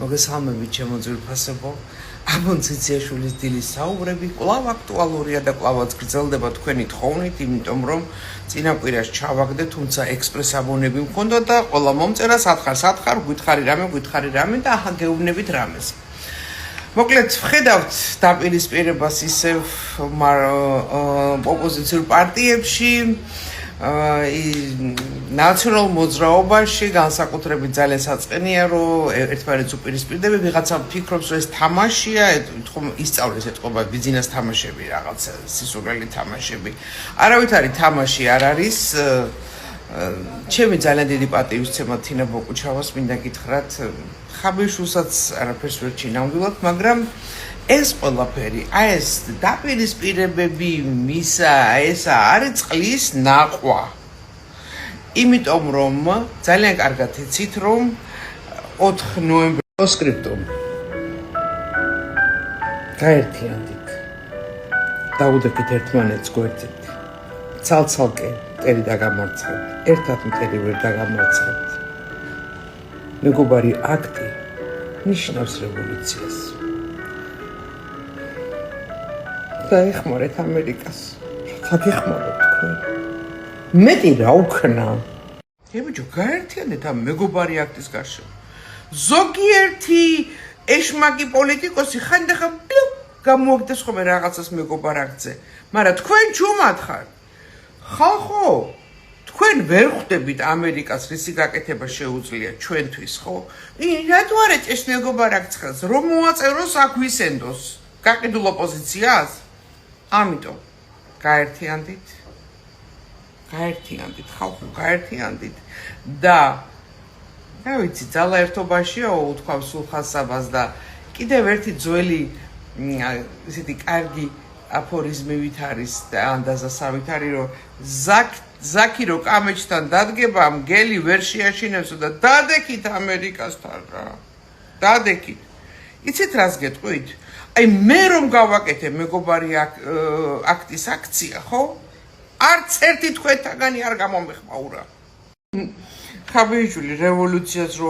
მოგესალმებით ჩემო ძვირფასებო. აბონციციაში დილის საუბრები კვლავ აქტუალურია და კვლავაც გრძელდება თქვენი თხოვნით, იმიტომ რომ წინაპირას ჩავაგდე, თუმცა ექსპრეს აბონები მქონდა და ყველა მომწერა სათხარ, გითხარი რამე და აჰა გეუბნებით რამეს. მოკლედ ვხედავთ დაპირისპირებას ისევ ოპოზიციურ პარტიებში, ნაციონალურ მოძრაობაში განსაკუთრებით ძალიან საწყენია, რომ ერთმანეთს უპირისპირდება, ვიღაცა ფიქრობს, რომ ეს თამაშია, ისწავლეს ეთყობა ბიზნეს თამაშები, რაღაცა სისულელი თამაშები. არავითარი თამაში არ არის. ჩემი ძალიან დიდი პატივისცემა თინა ბოკუჩავას მინდა გითხრათ, ხაბიშულსაც არაფერს ვერ ჩინამდვილად, მაგრამ ეს ყველაფერი, ეს დაპირისპირებები მისა, ესა არის წყლის ნაყვა. იმიტომ რომ ძალიან კარგად იცით, რომ 4 ნოემბრის პოსკრიპტუმ გაერთიანდით. დაუდექით ერთმანეთს გვერდით. ცალ-ცალკე მტერი დაგამარცხებთ, ერთად მტერი ვერ დაგამარცხებთ. მეგობარი აქტი ნიშნავს რევოლუციას. დაეხმარეთ ამერიკას. დაგეხმაროთ თქვენ. მეტი რა უქნა. ებიჯო გაერთიანეთ ამ მეგობარი აქტის გარშემო. ზოგიერთი ეშმაკი პოლიტიკოსი ხანდახან გამოაგდეს ხოლმე რაღაცას მეგობარ აქტზე. მაგრამ თქვენ ჩუმად ხარ. ხალხო, თქვენ ვერ ხვდებით ამერიკას რისი გაკეთება შეუძლია ჩვენთვის, ხო? რატო არ ეჭეს მეგობარ აქტს ხელს? რომ მოაწეროს აქ ვისენდოს? გაყიდულ ოპოზიციას? ამიტომ გაერთიანდით, ხალხო, გაერთიანდით და რა ვიცი, ძალა ერთობაშია უთქვამს სულხან-საბას და კიდევ ერთი ძველი ისეთი კარგი აფორიზმივით არის და ანდაზასავით არის, რომ ზაკი რო კამეჩთან დადგება, მგელი ვერ შეაშინებსო და დადექით ამერიკასთან რა. დადექით. იცით რას გეტყვით? აი მე რომ გავაკეთე მეგობარი აქტის აქცია, ხო? არც ერთი თქვენთაგანი არ გამომეხმაურა. ხაბიშვილი რევოლუციას რო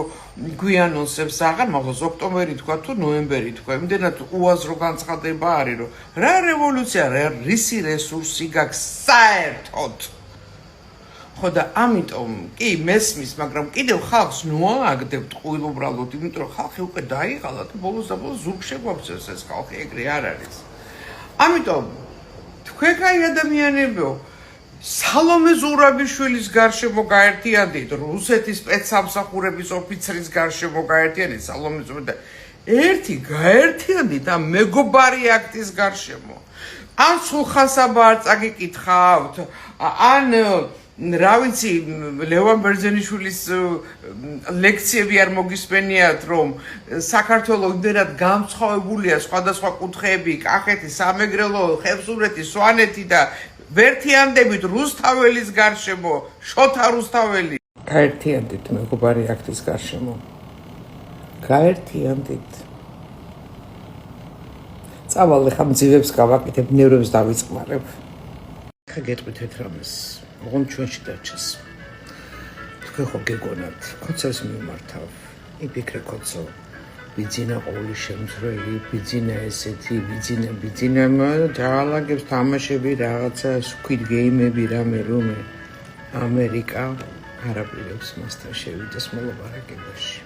გვიანონსებს აღარ მაღლოს ოქტომბერი თქვა თუ ნოემბერი თქვა, იმდენად უაზრო განცხადება არის, რომ რა რევოლუცია, რისი რესურსი გაქვს საერთოდ. ხო და ამიტომ კი მესმის, მაგრამ კიდევ ხალხს ნოააგდებთ ყვილუბრალოდ, იმიტომ რომ ხალხი უკვე დაიღალა და ბოლოს ზურგ შეგვაბრძევს ეს ხალხი, ეგრე არ არის. ამიტომ თქვენ კაი ადამიანებო, სალომე ზურაბიშვილის გარშემო გაერთიანდით, რუსეთის სპეცსამსახურების ოფიცრის გარშემო გაერთიანდით, სალომე ზურაბიშვილის ერთი გაერთიანდით ამ მეგობარი აქტის გარშემო. ან სულხან-საბა არ წაგიკითხავთ, ან რა ვიცი, ლევან ბერძენიშვილის ლექციები არ მოგისმენიათ, რომ საქართველო იმდენად გამცხავებულია სხვადასხვა კუთხეები, კახეთი, სამეგრელო, ხევსურეთი, სვანეთი და ვერთიანდებით რუსთაველის გარშემო, შოთა რუსთაველი. გაერთიანდით მეგობარი აქტის გარშემო. გაერთიანდით. წავალ ხა მძივებს გავაკეთებ, ნევრებს დავიწყმარებ. ხა გეტყვით ერთ რამეს. ოღონდ ჩვენში დარჩეს. თქვენ ხო გეგონათ, ხოცას მიმართავ. იფიქრე ხოცო. ბიძინა ყოველი შემთხვევაში, ბიძინა ესეთი, ბიძინა დაალაგებს თამაშები, რაღაცა სკვიდ გეიმები, რამე. ამერიკა არაპირებს მასთან შევიდეს მოლაპარაკებაში.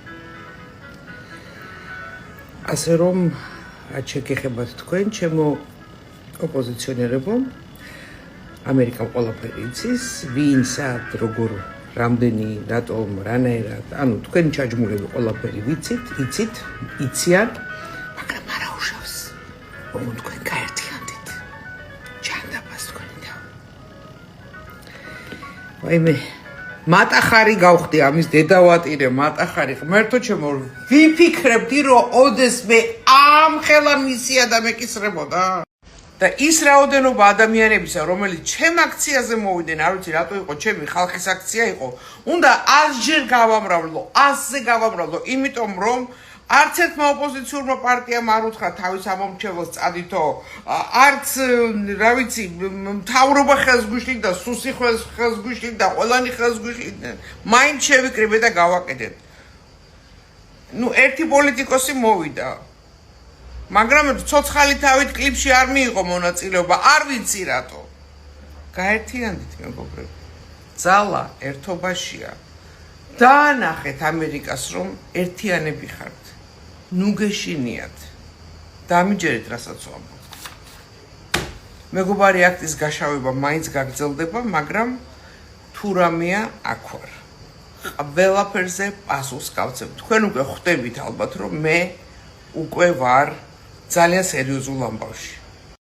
ასე რომ რაც შეგეხებათ თქვენ, ჩემო ოპოზიციონერებო, ამერიკა ყველაფერი იცის, ვინ, სად, როგორ, რამდენი, რატომ, რანაირად, ანუ თქვენი ჩაჯმულები ყველაფერი იცით, იციან, მაგრამ არა უშავს. ოღონდ თქვენ გაერთიანდით. ჯანდაბას თქვენი და. ვაიმე, მატახარი გავხდი ამის დედავატირე, მატახარი. ღმერთო ჩემო, ვიფიქრებდი, რომ ოდესმე ამ ხელა მისია და მეკისრებოდა. და ის რაოდენობა ადამიანებისა, რომელიც ჩემ აქციაზე მოვიდნენ, არ ვიცი რატო იყო, ჩემი ხალხის აქცია იყო, უნდა 100-ჯერ გავამრავლო, 100-ზე გავამრავლო, იმიტომ რომ არც ერთმა ოპოზიციურმა პარტიამ არ უთხრა თავის ამომრჩევლს წადითო, არც რა ვიცი, მთავრობა ხელს გვიშლიდა, სუსი ხელს გვიშლიდა, ყველანი ხელს გვიშლიდნენ, მაინც შევიკრიბე და გავაკეთეთ. ნუ ერთი პოლიტიკოსი მოვიდა. მაგრამ ცოცხალი თავით კლიპში არ მიიღო მონაწილეობა, არ ვიცი რატო. გაერთიანდით მეგობრები. ძალა ერთობაშია. დაანახეთ ამერიკას რომ ერთიანები ხართ. ნუ გეშინიათ. დამიჯერეთ რასაც ვამბობ. მეგობარი აქტის გაშავება მაინც გაგრძელდება, მაგრამ თუ რამეა აქ ვარ. ყველაფერზე პასუხს გავცემ. თქვენ უკვე ხვდებით ალბათ რომ მე უკვე ვარ ძალიან სერიოზულ ამბავში.